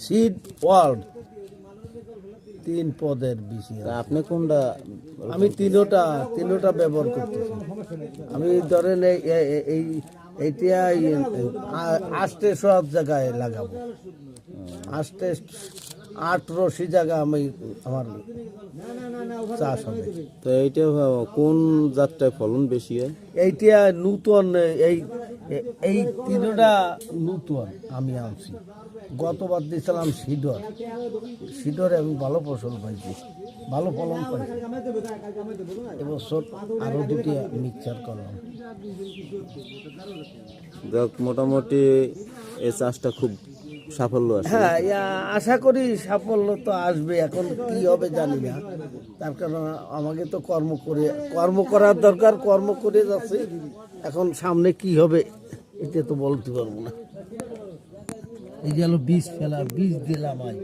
Seed world 3 পদের বেশি আছে। আপনি কোনটা? আমি তিনোটা ব্যবহার করতেছি। আমি ধরেন এইটা আষ্টে সব জায়গায় লাগাবো, আষ্টে 8 জায়গা আমি আমার চাষ হবে। তো এইটা কোন জাতটায় ফলন বেশি হয়? এইটা নূতন, এই তিনোটা নূতন আমি আনছি। গতবার দিয়েছিলাম সিডরে আমি ভালো ফসল পাইছি, ভালো ফলন পাইছি। এবছর আরো 2টি মিক্সচার করলাম। যাক, মোটামুটি এই চাষটা খুব সাফল্য আছে। হ্যাঁ, আশা করি সাফল্য তো আসবে। এখন কি হবে জানি না, তার কারণ আমাকে তো কর্ম করার দরকার, কর্ম করে যাচ্ছে। এখন সামনে কি হবে এটা তো বলতে পারবো না। এই গেল বীজ দিলাম আজ।